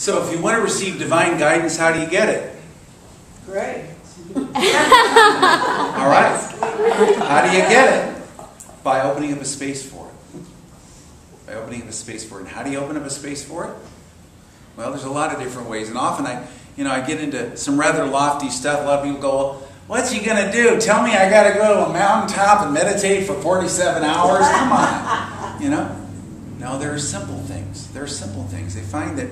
So if you want to receive divine guidance, how do you get it? Great. All right. How do you get it? By opening up a space for it. By opening up a space for it. And how do you open up a space for it? Well, there's a lot of different ways. And often I get into some rather lofty stuff. A lot of people go, well, what's he going to do? Tell me I got to go to a mountaintop and meditate for 47 hours? Come on. You know? No, there are simple things. There are simple things. They find that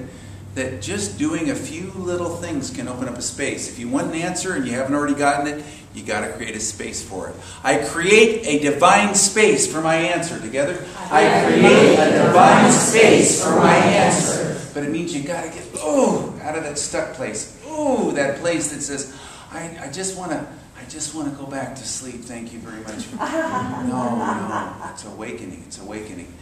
just doing a few little things can open up a space. If you want an answer and you haven't already gotten it, you got to create a space for it. I create a divine space for my answer. Together? I create a divine space for my answer. But it means you got to get out of that stuck place. That place that says, I just want to go back to sleep. Thank you very much. No. It's awakening. It's awakening.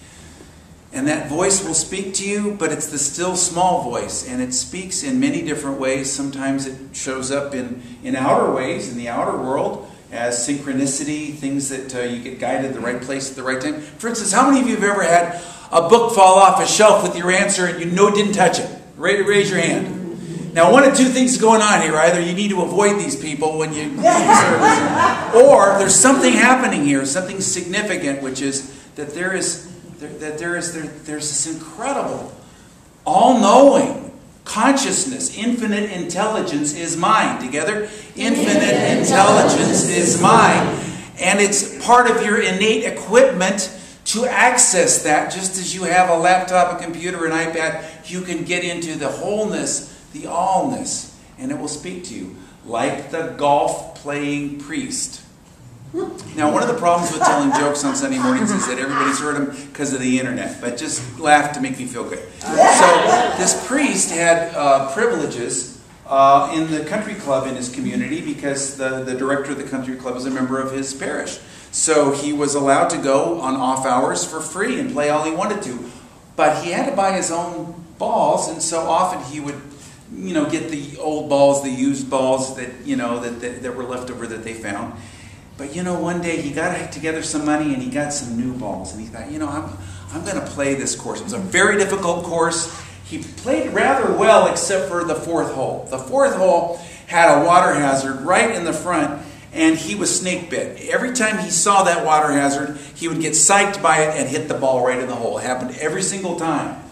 And that voice will speak to you, but it's the still small voice. And it speaks in many different ways. Sometimes it shows up in outer ways, in the outer world, as synchronicity, things that you get guided to the right place at the right time. For instance, how many of you have ever had a book fall off a shelf with your answer and you know it didn't touch it? Raise your hand. Now, one of two things is going on here. Either you need to avoid these people when you or there's something happening here, something significant, which is that there's this incredible, all-knowing consciousness, infinite intelligence is mine. Together? Infinite intelligence is mine. And it's part of your innate equipment to access that. Just as you have a laptop, a computer, an iPad, you can get into the wholeness, the allness, and it will speak to you like the golf-playing priest. Now, one of the problems with telling jokes on Sunday mornings is that everybody's heard them because of the internet, but just laugh to make me feel good. So this priest had privileges in the country club in his community because the director of the country club was a member of his parish. So he was allowed to go on off hours for free and play all he wanted to. But he had to buy his own balls, and so often he would get the old balls, the used balls that were left over that they found. But one day he got together some money and he got some new balls. And he thought, I'm going to play this course. It was a very difficult course. He played rather well except for the fourth hole. The fourth hole had a water hazard right in the front, and he was snake bit. Every time he saw that water hazard, he would get psyched by it and hit the ball right in the hole. It happened every single time.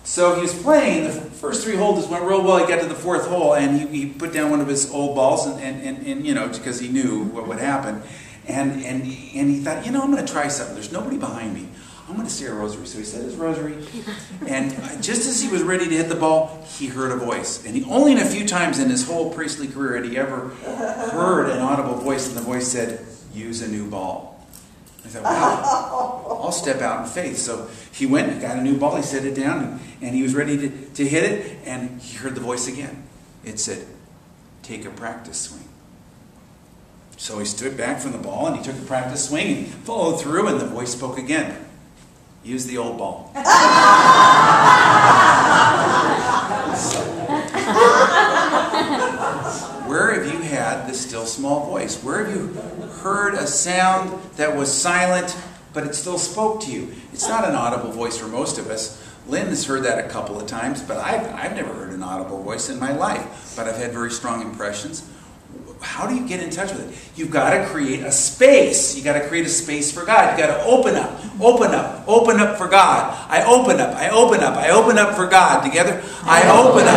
So he was playing. The first three holes went real well. He got to the fourth hole, and he put down one of his old balls, and because he knew what would happen. And he thought, I'm going to try something. There's nobody behind me. I'm going to say a rosary. So he said his rosary, and just as he was ready to hit the ball, he heard a voice. And only in a few times in his whole priestly career had he ever heard an audible voice, and the voice said, "Use a new ball." I thought, wow, I'll step out in faith. So he went and got a new ball. He set it down, and he was ready to hit it, and he heard the voice again. It said, "Take a practice swing." So he stood back from the ball, and he took a practice swing and followed through, and the voice spoke again. "Use the old ball." Where have you had the still small voice? Where have you heard a sound that was silent, but it still spoke to you? It's not an audible voice for most of us. Lynn has heard that a couple of times, but I've never heard an audible voice in my life. But I've had very strong impressions. How do you get in touch with it? You've got to create a space. You've got to create a space for God. You've got to open up for God. I open up for God. Together? I open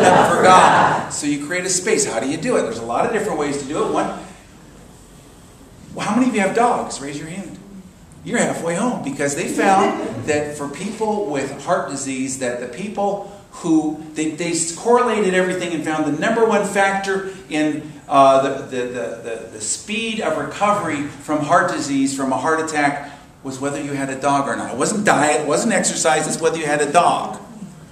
up for God. So you create a space. How do you do it? There's a lot of different ways to do it. One, how many of you have dogs? Raise your hand. You're halfway home, because they found that for people with heart disease, that the people who they correlated everything and found the number one factor in the speed of recovery from heart disease, from a heart attack, was whether you had a dog or not. It wasn't diet, it wasn't exercise, it's whether you had a dog.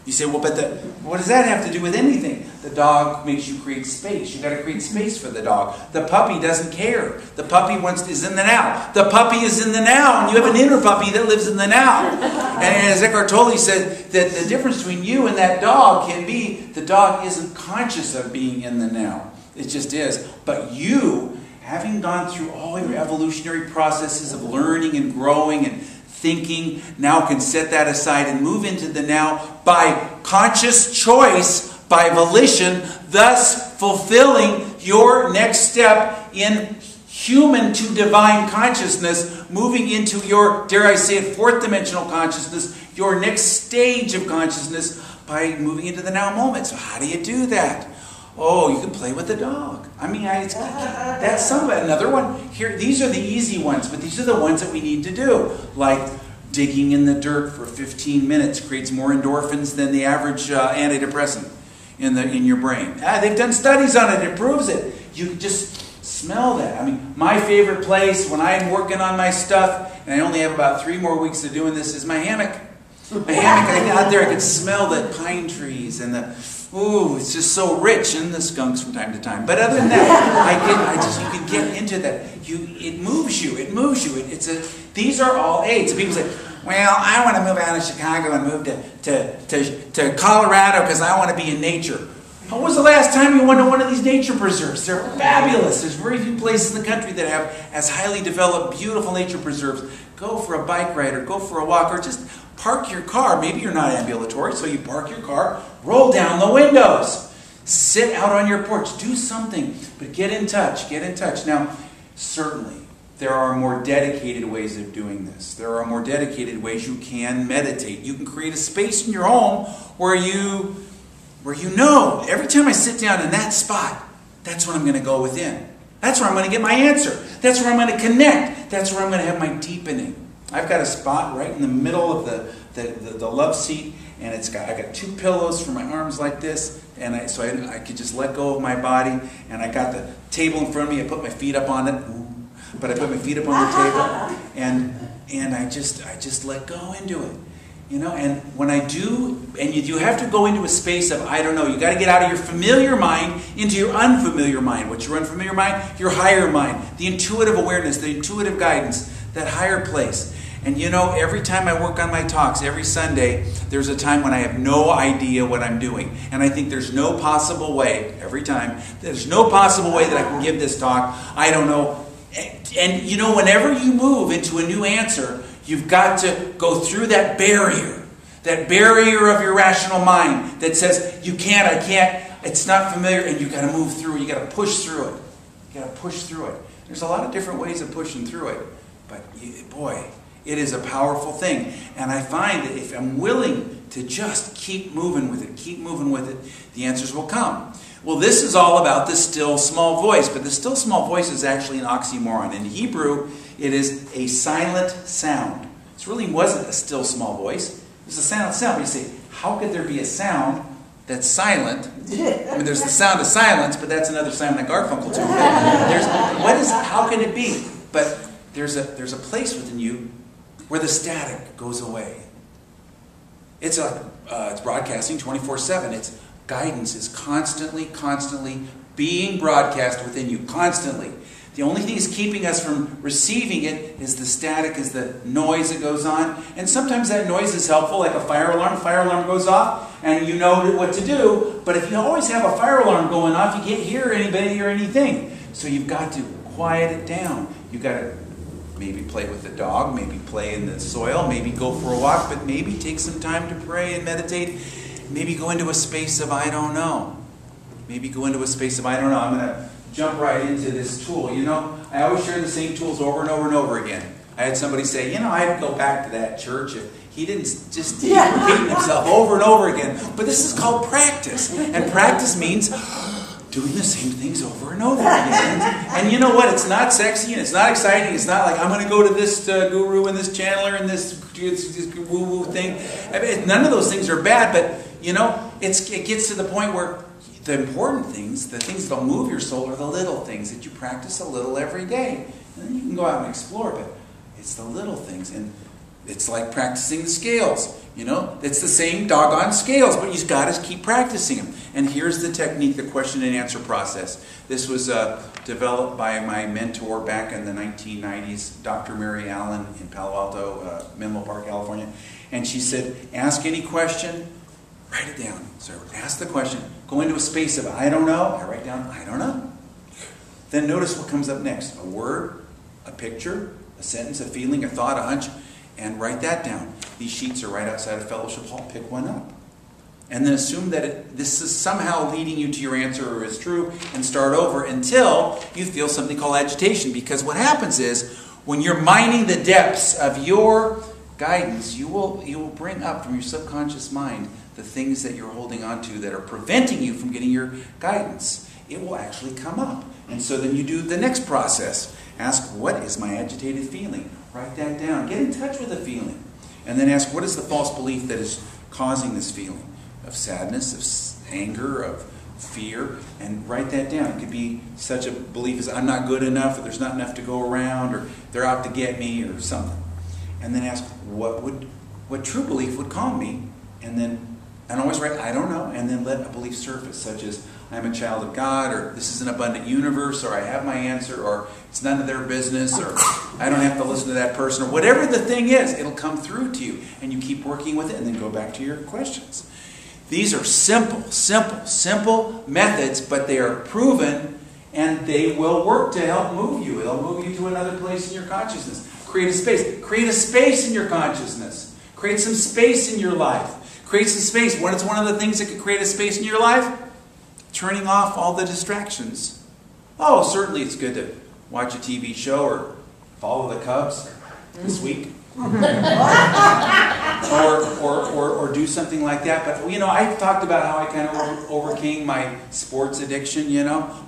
You say, well, but what does that have to do with anything? The dog makes you create space. You've got to create space for the dog. The puppy doesn't care. The puppy is in the now. The puppy is in the now, and you have an inner puppy that lives in the now. And as Eckhart Tolle said, that the difference between you and that dog can be the dog isn't conscious of being in the now. It just is. But you, having gone through all your evolutionary processes of learning and growing and thinking, now can set that aside and move into the now by conscious choice, by volition, thus fulfilling your next step in human to divine consciousness, moving into your, dare I say it, fourth dimensional consciousness, your next stage of consciousness by moving into the now moment. So how do you do that? Oh, you can play with the dog. I mean, that's another one. Here, these are the easy ones, but these are the ones that we need to do. Like digging in the dirt for 15 minutes creates more endorphins than the average antidepressant in your brain. They've done studies on it. It proves it. You can just smell that. I mean, my favorite place when I'm working on my stuff, and I only have about 3 more weeks of doing this, is my hammock. My hammock, I get out there, I can smell the pine trees and ooh, it's just so rich, and the skunks from time to time. But other than that, you can get into that. It moves you. These are all aids. People say, well, I want to move out of Chicago and move to Colorado because I want to be in nature. When was the last time you went to one of these nature preserves? They're fabulous. There's very few places in the country that have as highly developed, beautiful nature preserves. Go for a bike ride or go for a walk or just park your car. Maybe you're not ambulatory, so you park your car, roll down the windows, sit out on your porch, do something, but get in touch, get in touch. Now, certainly, there are more dedicated ways of doing this. There are more dedicated ways you can meditate. You can create a space in your home where you know, every time I sit down in that spot, that's when I'm going to go within. That's where I'm going to get my answer. That's where I'm going to connect. That's where I'm going to have my deepening. I've got a spot right in the middle of the love seat, and I got 2 pillows for my arms like this, and so I could just let go of my body, and I got the table in front of me. I put my feet up on it, but I put my feet up on the table, and I just let go into it. You know, and when I do, and you have to go into a space of, I don't know, you got to get out of your familiar mind into your unfamiliar mind. What's your unfamiliar mind? Your higher mind. The intuitive awareness, the intuitive guidance, that higher place. And you know, every time I work on my talks, every Sunday, there's a time when I have no idea what I'm doing. And I think there's no possible way, every time, there's no possible way that I can give this talk. I don't know. And you know, whenever you move into a new answer, you've got to go through that barrier of your rational mind that says, you can't, I can't, it's not familiar, and you've got to move through it. You've got to push through it. You've got to push through it. There's a lot of different ways of pushing through it, but boy, it is a powerful thing. And I find that if I'm willing to just keep moving with it, the answers will come. Well, this is all about the still small voice, but the still small voice is actually an oxymoron. In Hebrew, it is a silent sound. It really wasn't a still small voice. It was a silent sound. But you say, how could there be a sound that's silent? I mean, there's the sound of silence, but that's another sound that Garfunkel took. How can it be? But there's a place within you where the static goes away. It's broadcasting 24/7. Its guidance is constantly being broadcast within you, constantly. The only thing that's keeping us from receiving it is the static, is the noise that goes on. And sometimes that noise is helpful, like a fire alarm. Fire alarm goes off, and you know what to do. But if you always have a fire alarm going off, you can't hear anybody or anything. So you've got to quiet it down. You've got to maybe play with the dog, maybe play in the soil, maybe go for a walk, but maybe take some time to pray and meditate. Maybe go into a space of I don't know. Maybe go into a space of I don't know. I'm going to jump right into this tool. You know, I always share the same tools over and over and over again. I had somebody say, you know, I'd go back to that church if he didn't just keep repeating himself over and over again. But this is called practice. And practice means doing the same things over and over again. And you know what? It's not sexy and it's not exciting. It's not like I'm going to go to this guru and this channeler and this woo-woo thing. I mean, none of those things are bad, but you know, it gets to the point where the important things, the things that will move your soul, are the little things that you practice a little every day. And then you can go out and explore, but it's the little things. And it's like practicing the scales. You know, it's the same doggone scales, but you've got to keep practicing them. And here's the technique, the question and answer process. This was developed by my mentor back in the 1990s, Dr. Mary Allen in Palo Alto, Menlo Park, California. And she said, ask any question, write it down. So ask the question, go into a space of I don't know. I write down, I don't know. Then notice what comes up next. A word, a picture, a sentence, a feeling, a thought, a hunch. and write that down. These sheets are right outside of Fellowship Hall. Pick one up. And then assume that this is somehow leading you to your answer or is true, and start over until you feel something called agitation. Because what happens is, when you're mining the depths of your guidance, you will bring up from your subconscious mind the things that you're holding on to that are preventing you from getting your guidance. It will actually come up. And so then you do the next process. Ask, what is my agitated feeling? Write that down. Get in touch with the feeling. And then ask, what is the false belief that is causing this feeling? Of sadness, of anger, of fear, and write that down. It could be such a belief as I'm not good enough, or there's not enough to go around, or they're out to get me, or something. And then ask, what true belief would calm me? And always write, I don't know, and then let a belief surface, such as I'm a child of God, or this is an abundant universe, or I have my answer, or it's none of their business, or I don't have to listen to that person, or whatever the thing is, it'll come through to you, and you keep working with it, and then go back to your questions. These are simple methods, but they are proven, and they will work to help move you. It'll move you to another place in your consciousness. Create a space. Create a space in your consciousness. Create some space in your life. Create some space. What is one of the things that could create a space in your life? Turning off all the distractions. Oh, certainly it's good to watch a TV show or follow the Cubs this week. or do something like that. But, I talked about how I kind of overcame my sports addiction,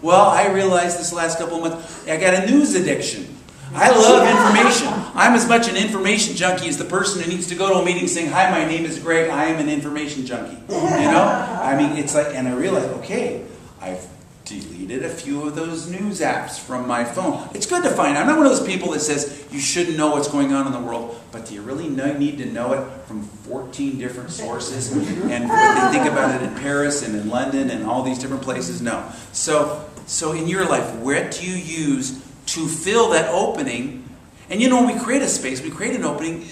Well, I realized this last couple of months, I got a news addiction. I love information. I'm as much an information junkie as the person who needs to go to a meeting saying, hi, my name is Greg, I am an information junkie. It's like, and I realized, okay, I've deleted a few of those news apps from my phone. It's good to find. I'm not one of those people that says you shouldn't know what's going on in the world, but do you really need to know it from 14 different sources and what they think about it in Paris and in London and all these different places? No. So in your life, what do you use to fill that opening? And when we create a space, we create an opening,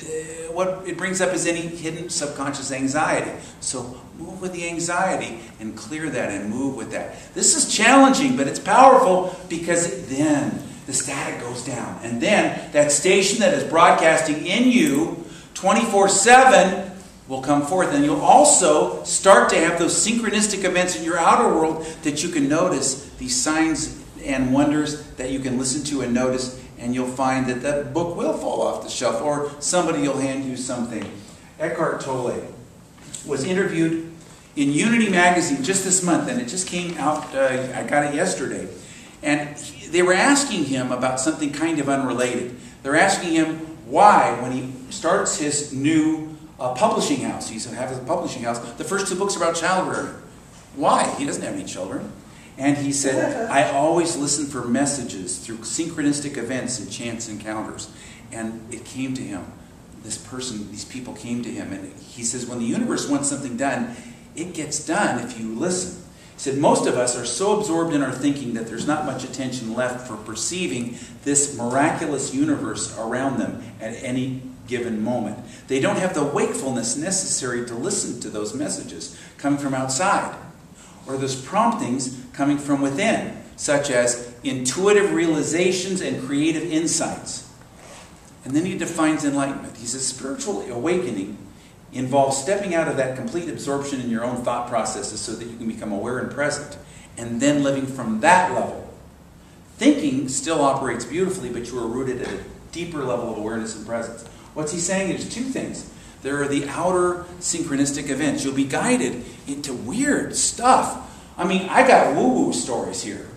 what it brings up is any hidden subconscious anxiety. So move with the anxiety and clear that and move with that. This is challenging, but it's powerful because then the static goes down. And then that station that is broadcasting in you 24/7 will come forth. And you'll also start to have those synchronistic events in your outer world that you can notice, these signs and wonders that you can listen to and notice. And you'll find that that book will fall off the shelf, or somebody will hand you something. Eckhart Tolle was interviewed in Unity magazine just this month, and it just came out, I got it yesterday. And they were asking him about something kind of unrelated. They're asking him why, when he starts his new publishing house, he's going to have a publishing house, the first 2 books are about child rearing. Why? He doesn't have any children. And he said, I always listen for messages through synchronistic events and chance encounters. And it came to him. These people came to him. And he says, when the universe wants something done, it gets done if you listen. He said, most of us are so absorbed in our thinking that there's not much attention left for perceiving this miraculous universe around them at any given moment. They don't have the wakefulness necessary to listen to those messages coming from outside, or those promptings coming from within, such as intuitive realizations and creative insights. And then he defines enlightenment. He says spiritual awakening involves stepping out of that complete absorption in your own thought processes so that you can become aware and present, and then living from that level. Thinking still operates beautifully, but you are rooted at a deeper level of awareness and presence. What's he saying? There's 2 things. There are the outer synchronistic events. You'll be guided into weird stuff. I mean, I got woo-woo stories here.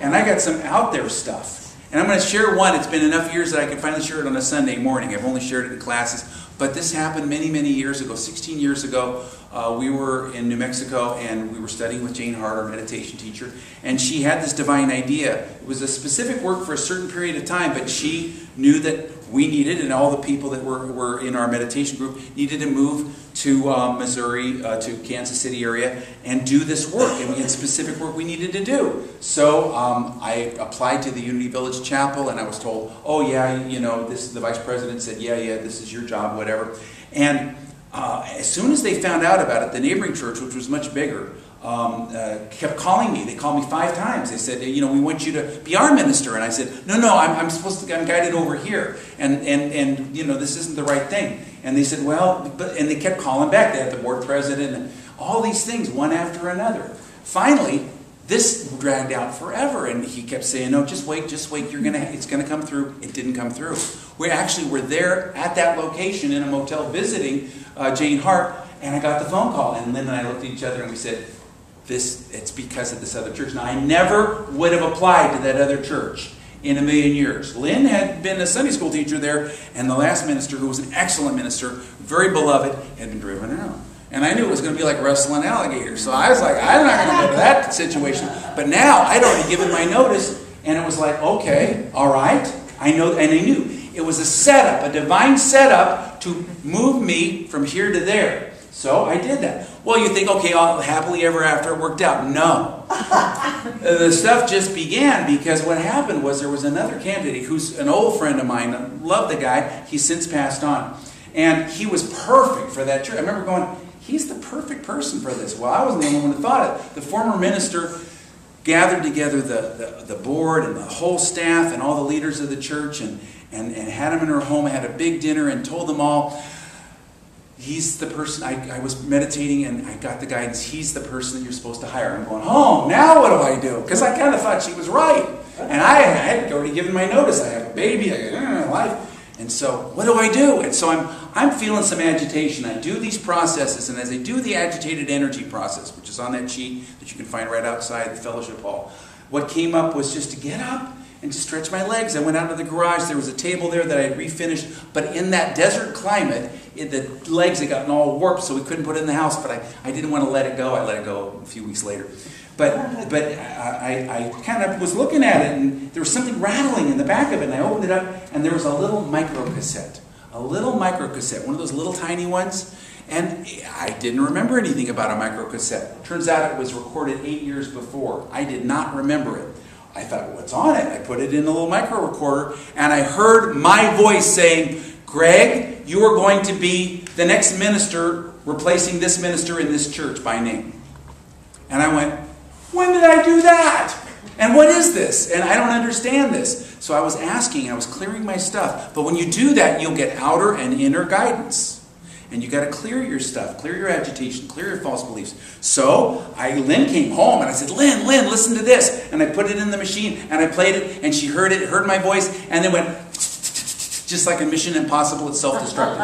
And I got some out there stuff. And I'm going to share one. It's been enough years that I can finally share it on a Sunday morning. I've only shared it in classes. But this happened many, many years ago. 16 years ago, we were in New Mexico, and we were studying with Jane Hart, our meditation teacher. And she had this divine idea. It was a specific work for a certain period of time, but she knew that we needed, and all the people that were in our meditation group needed to move to Missouri, to Kansas City area, and do this work. And we had specific work we needed to do. So I applied to the Unity Village Chapel, and I was told, oh yeah, the vice president said, yeah, this is your job, whatever. And as soon as they found out about it, the neighboring church, which was much bigger, kept calling me. They called me 5 times. They said, we want you to be our minister. And I said, no, I'm guided over here. And this isn't the right thing. And they said, and they kept calling back. They had the board president and all these things, one after another. Finally, this dragged out forever. And he kept saying, no, just wait. It's going to come through. It didn't come through. We actually were there at that location in a motel visiting Jane Hart. And I got the phone call. And Lynn and I looked at each other and we said, it's because of this other church. Now, I never would have applied to that other church in a million years. Lynn had been a Sunday school teacher there, and the last minister, who was an excellent minister, very beloved, had been driven out. And I knew it was going to be like wrestling alligators. So I was like, I'm not going to go to that situation. But now, I'd already given my notice, and it was like, okay, all right. I know, and I knew. It was a setup, a divine setup to move me from here to there. So I did that. Well, you think, okay, happily ever after, it worked out. No. The stuff just began because what happened was there was another candidate who's an old friend of mine. I love the guy. He's since passed on. And he was perfect for that church. I remember going, he's the perfect person for this. Well, I wasn't the only one who thought it. The former minister gathered together the board and the whole staff and all the leaders of the church and had them in her home, had a big dinner and told them all, he's the person. I was meditating and I got the guidance. He's the person that you're supposed to hire. I'm going, now what do I do? Because I kind of thought she was right. And I had already given my notice. I have a baby. I got life. And so what do I do? And so I'm feeling some agitation. I do these processes. And as I do the agitated energy process, which is on that sheet that you can find right outside the fellowship hall, what came up was just to get up and to stretch my legs. I went out to the garage. There was a table there that I had refinished. But in that desert climate, the legs had gotten all warped, so we couldn't put it in the house. But I didn't want to let it go. I let it go a few weeks later. But I kind of was looking at it, and there was something rattling in the back of it. And I opened it up, and there was a little microcassette. A little microcassette, one of those little tiny ones. And I didn't remember anything about a microcassette. Turns out it was recorded 8 years before. I did not remember it. I thought, what's on it? I put it in a little micro recorder, and I heard my voice saying, Greg, you are going to be the next minister replacing this minister in this church by name. And I went, when did I do that? And what is this? And I don't understand this. So I was asking, I was clearing my stuff. But when you do that, you'll get outer and inner guidance. And you got to clear your stuff, clear your agitation, clear your false beliefs. So Lynn came home and I said, Lynn, listen to this. And I put it in the machine and I played it and she heard it, heard my voice, and then went just like a Mission Impossible, it's self-destructive.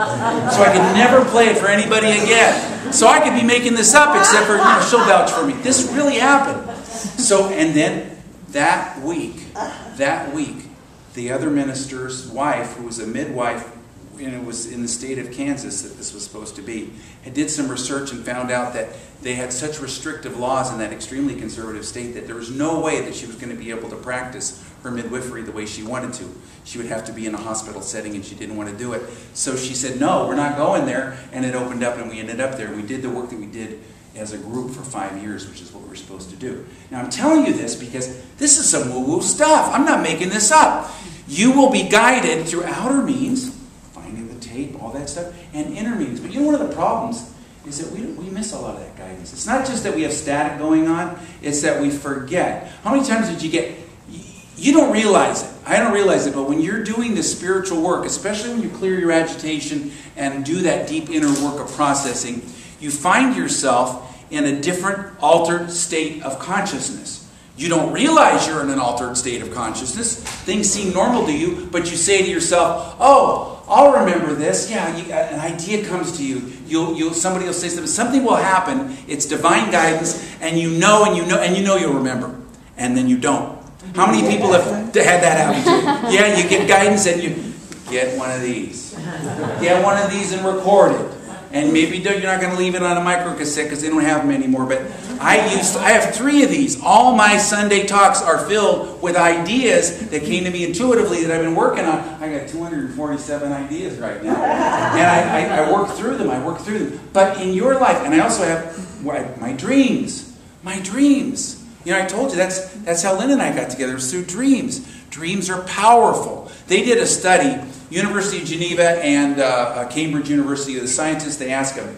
So I could never play it for anybody again. So I could be making this up except for, she'll vouch for me. This really happened. So, and then that week, the other minister's wife, who was a midwife, and it was in the state of Kansas that this was supposed to be, and did some research and found out that they had such restrictive laws in that extremely conservative state that there was no way that she was going to be able to practice her midwifery the way she wanted to. She would have to be in a hospital setting, and she didn't want to do it. So she said, no, we're not going there, and it opened up, and we ended up there, and we did the work that we did as a group for 5 years, which is what we're supposed to do. Now, I'm telling you this because this is some woo-woo stuff. I'm not making this up. You will be guided through outer means, finding the tape, all that stuff, and inner means. But you know, one of the problems is that we miss a lot of that guidance. It's not just that we have static going on, it's that we forget. How many times did you get... You don't realize it. I don't realize it, but when you're doing this spiritual work, especially when you clear your agitation and do that deep inner work of processing, you find yourself in a different, altered state of consciousness. You don't realize you're in an altered state of consciousness. Things seem normal to you, but you say to yourself, oh, I'll remember this. Yeah, an idea comes to you. Somebody will say something. Something will happen. It's divine guidance, and you know you'll remember. And then you don't. How many people have had that happen to you? Yeah, you get guidance and you get one of these. Get one of these and record it. And maybe you're not going to leave it on a microcassette because they don't have them anymore. But I have 3 of these. All my Sunday talks are filled with ideas that came to me intuitively that I've been working on. I got 247 ideas right now. And I work through them. But in your life, and I also have my dreams. My dreams. You know, I told you that's how Lynn and I got together. It was through dreams. Dreams are powerful. They did a study, University of Geneva and Cambridge University, the scientists, they asked them,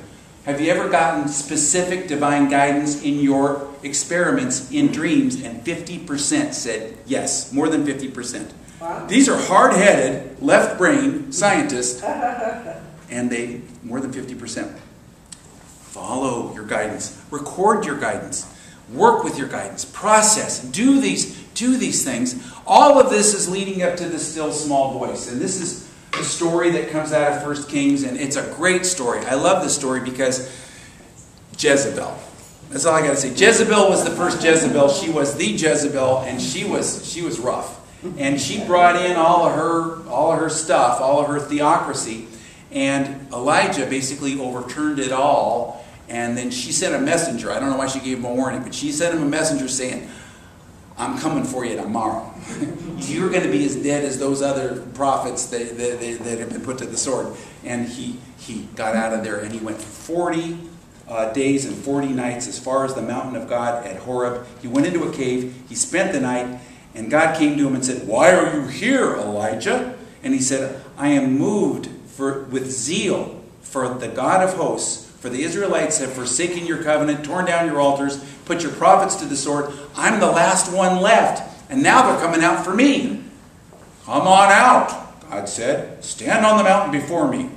Have you ever gotten specific divine guidance in your experiments in dreams? And 50% said yes, more than 50%. Wow. These are hard-headed, left-brain scientists, and they, more than 50%. Follow your guidance. Record your guidance. Work with your guidance. Process. Do these things. All of this is leading up to the still small voice. And this is a story that comes out of 1 Kings, and it's a great story. I love this story because Jezebel. That's all I got to say. Jezebel was the first Jezebel. She was the Jezebel, and she was rough. And she brought in all of her stuff, all of her theocracy, and Elijah basically overturned it all. And then she sent a messenger. I don't know why she gave him a warning, but she sent him a messenger saying, I'm coming for you tomorrow. You're going to be as dead as those other prophets that have been put to the sword. And he got out of there, and he went 40 days and 40 nights as far as the mountain of God at Horeb. He went into a cave. He spent the night, and God came to him and said, why are you here, Elijah? And he said, I am moved with zeal for the God of hosts. For the Israelites have forsaken your covenant, torn down your altars, put your prophets to the sword. I'm the last one left, and now they're coming out for me. Come on out, God said. Stand on the mountain before me.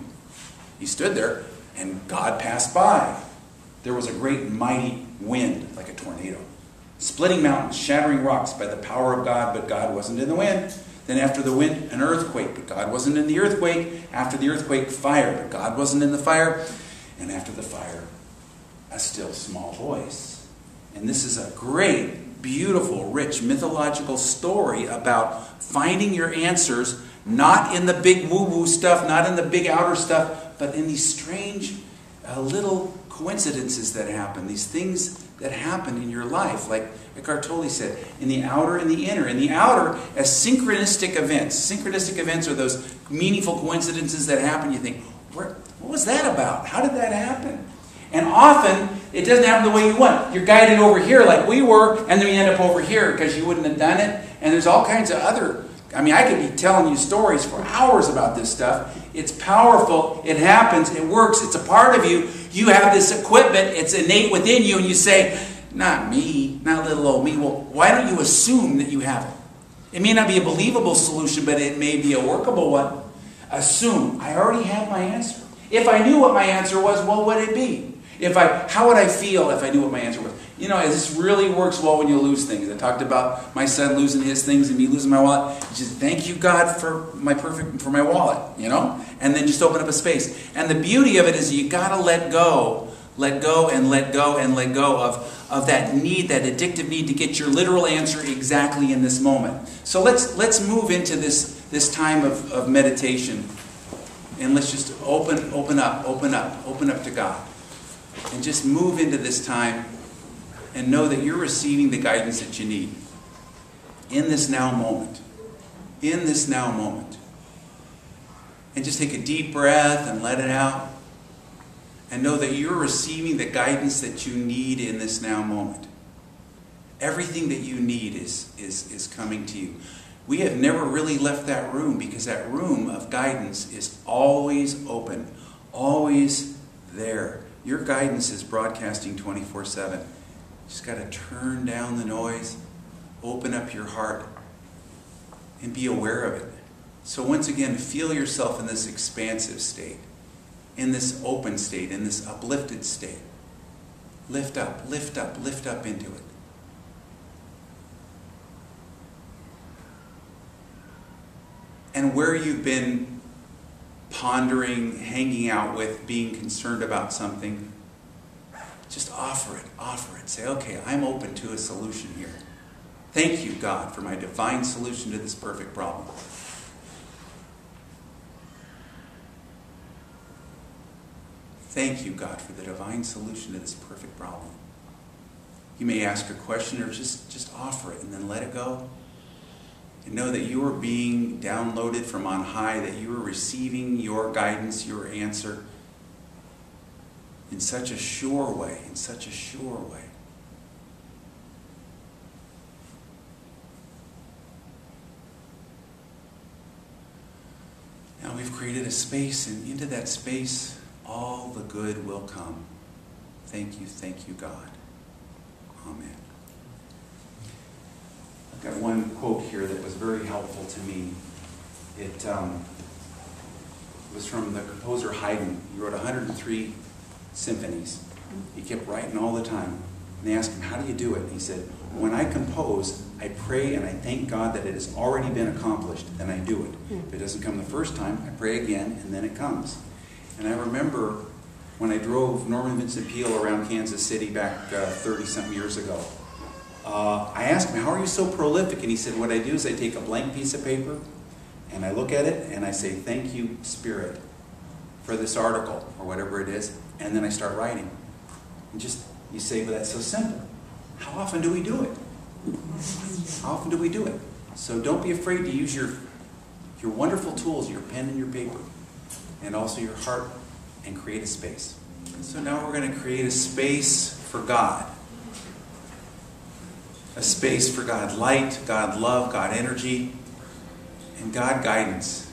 He stood there, and God passed by. There was a great mighty wind, like a tornado, splitting mountains, shattering rocks by the power of God, but God wasn't in the wind. Then after the wind, an earthquake, but God wasn't in the earthquake. After the earthquake, fire, but God wasn't in the fire. And after the fire, a still small voice. And this is a great, beautiful, rich, mythological story about finding your answers, not in the big woo-woo stuff, not in the big outer stuff, but in these strange little coincidences that happen, these things that happen in your life. Like Cartoli said, in the outer and the inner. In the outer, as synchronistic events. Synchronistic events are those meaningful coincidences that happen. You think, what was that about? How did that happen? And often, it doesn't happen the way you want. You're guided over here like we were, and then you end up over here because you wouldn't have done it. And there's all kinds of other... I mean, I could be telling you stories for hours about this stuff. It's powerful. It happens. It works. It's a part of you. You have this equipment. It's innate within you. And you say, not me, not little old me. Well, why don't you assume that you have it? It may not be a believable solution, but it may be a workable one. Assume, I already have my answer. If I knew what my answer was, what would it be? How would I feel if I knew what my answer was? You know, this really works well when you lose things. I talked about my son losing his things and me losing my wallet. Just thank you, God, for my wallet, you know? And then just open up a space. And the beauty of it is you got to let go and let go and let go of that need, that addictive need to get your literal answer exactly in this moment. So let's move into this time of meditation. And let's just open up to God. And just move into this time and know that you're receiving the guidance that you need in this now moment. In this now moment. And just take a deep breath and let it out. And know that you're receiving the guidance that you need in this now moment. Everything that you need is coming to you. We have never really left that room because that room of guidance is always open, always there. Your guidance is broadcasting 24/7. Just got to turn down the noise, open up your heart, and be aware of it. So once again, feel yourself in this expansive state, in this open state, in this uplifted state. Lift up, lift up, lift up into it. And where you've been pondering, hanging out with, being concerned about something, just offer it. Say, okay, I'm open to a solution here. Thank you, God, for my divine solution to this perfect problem. Thank you, God, for the divine solution to this perfect problem. You may ask a question or just offer it and then let it go. And know that you are being downloaded from on high, that you are receiving your guidance, your answer in such a sure way, in such a sure way. Now we've created a space, and into that space, all the good will come. Thank you, God. Amen. I've got one quote here that was very helpful to me. It was from the composer Haydn. He wrote 103 symphonies. He kept writing all the time. And they asked him, how do you do it? And he said, when I compose, I pray and I thank God that it has already been accomplished, then I do it. If it doesn't come the first time, I pray again, and then it comes. And I remember when I drove Norman Vincent Peale around Kansas City back 30-something years ago, I asked him, how are you so prolific? And he said, what I do is I take a blank piece of paper, and I look at it, and I say, thank you, Spirit, for this article, or whatever it is, and then I start writing. And just, you say, well, that's so simple. How often do we do it? How often do we do it? So don't be afraid to use your wonderful tools, your pen and your paper, and also your heart, and create a space. And so now we're going to create a space for God. A space for God light, God love, God energy, and God guidance.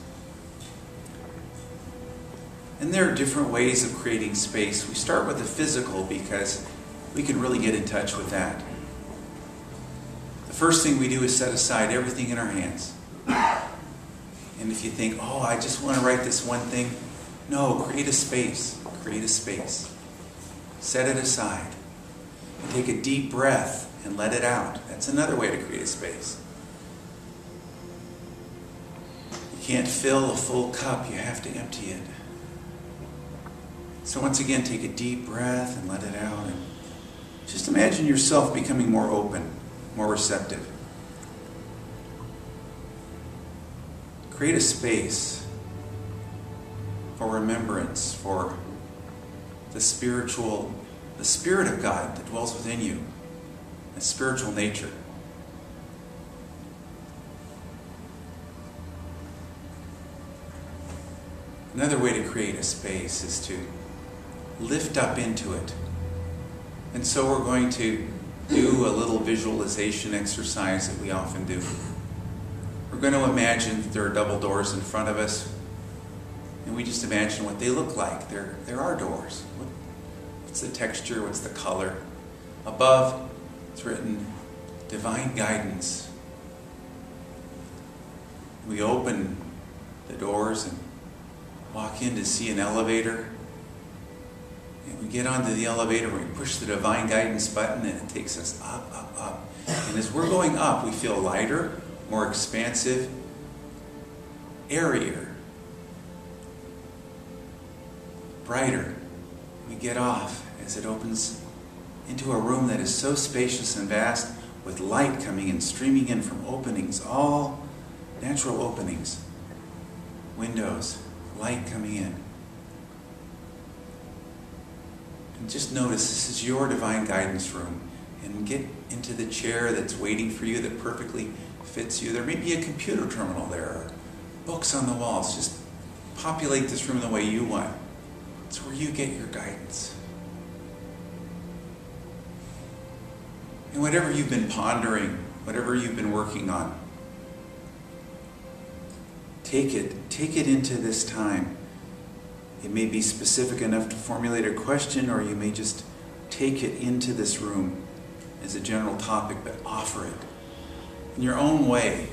And there are different ways of creating space. We start with the physical because we can really get in touch with that. The first thing we do is set aside everything in our hands. And if you think, oh, I just want to write this one thing, no, create a space. Create a space. Set it aside. And take a deep breath and let it out. That's another way to create a space. You can't fill a full cup, you have to empty it. So once again, take a deep breath and let it out. And just imagine yourself becoming more open, more receptive. Create a space for remembrance, for the Spirit of God that dwells within you, a spiritual nature. Another way to create a space is to lift up into it. And so we're going to do a little visualization exercise that we often do. We're going to imagine that there are double doors in front of us, and we just imagine what they look like. There are doors. What's the texture? What's the color? Above, it's written, divine guidance. We open the doors and walk in to see an elevator. And we get onto the elevator, we push the divine guidance button, and it takes us up, up, up. And as we're going up, we feel lighter, more expansive, airier, brighter. We get off as it opens into a room that is so spacious and vast, with light coming in, streaming in from openings, all natural openings, windows, light coming in. And just notice this is your divine guidance room, and get into the chair that's waiting for you that perfectly fits you. There may be a computer terminal there, or books on the walls. Just populate this room the way you want. It's where you get your guidance. And whatever you've been pondering, whatever you've been working on, take it into this time. It may be specific enough to formulate a question, or you may just take it into this room as a general topic, but offer it in your own way.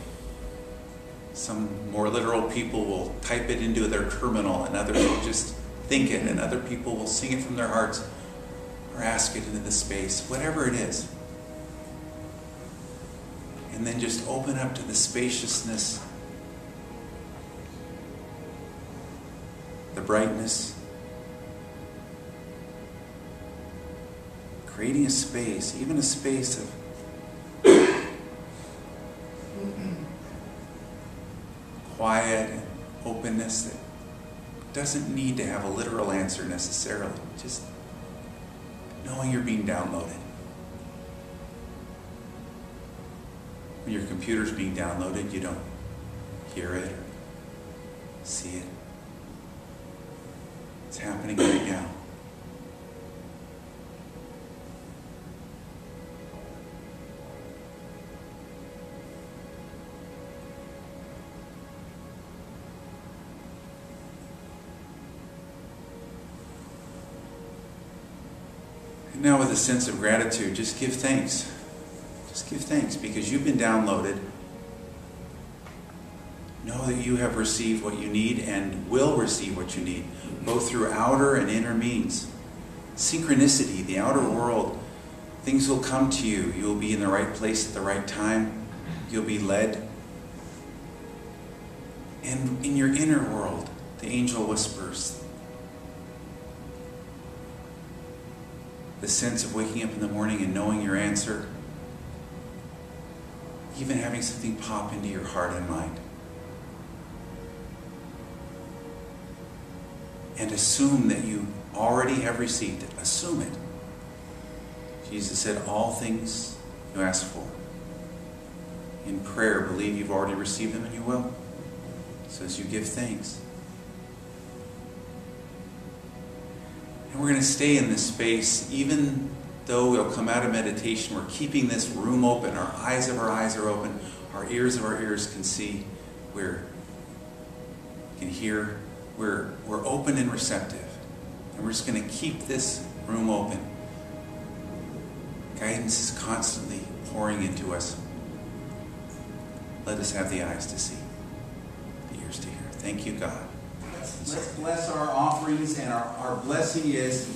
Some more literal people will type it into their terminal, and others will just think it, and other people will sing it from their hearts or ask it into the space, whatever it is. And then just open up to the spaciousness, the brightness, creating a space, even a space of quiet and openness that doesn't need to have a literal answer necessarily, just knowing you're being downloaded. When your computer's being downloaded, you don't hear it or see it. It's happening right now. Now with a sense of gratitude, just give thanks. Just give thanks because you've been downloaded. Know that you have received what you need and will receive what you need, both through outer and inner means. Synchronicity, the outer world, things will come to you. You'll be in the right place at the right time. You'll be led. And in your inner world, the angel whispers. The sense of waking up in the morning and knowing your answer. Even having something pop into your heart and mind. And assume that you already have received it. Assume it. Jesus said, all things you ask for. In prayer, believe you've already received them and you will. So as you give thanks. And we're going to stay in this space, even though we'll come out of meditation. We're keeping this room open. Our eyes are open. Our ears of our ears can see. We can hear. We're open and receptive. And we're just going to keep this room open. Guidance is constantly pouring into us. Let us have the eyes to see, the ears to hear. Thank you, God. Let's bless our offerings, and our blessing is,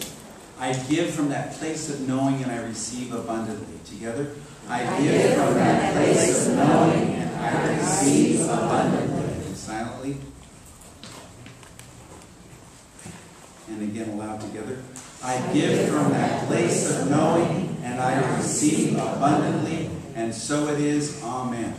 I give from that place of knowing and I receive abundantly. Together? I give from that place of knowing and I receive abundantly. And silently. And again aloud together. I give from that place of knowing and I receive abundantly. And so it is. Amen.